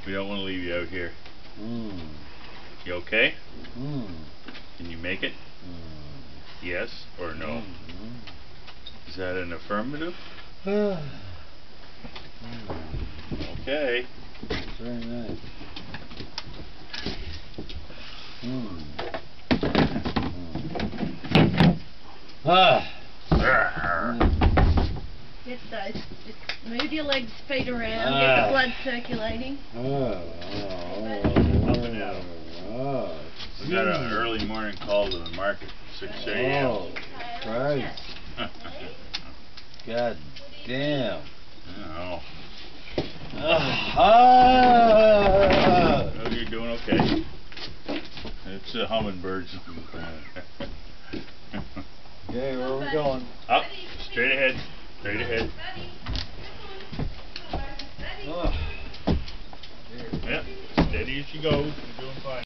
We don't want to leave you out here. You okay? Can you make it? Yes or no? Is that an affirmative? Okay. It's very nice. Just move your legs, feet around, get the blood circulating. Up and out. We got an early morning call to the market, 6 a.m. Oh, Christ. God damn. Oh. Oh, You're doing okay. It's the hummingbirds. okay, where are we going? Up, straight ahead, straight ahead. Yep, steady as she goes. You're doing fine.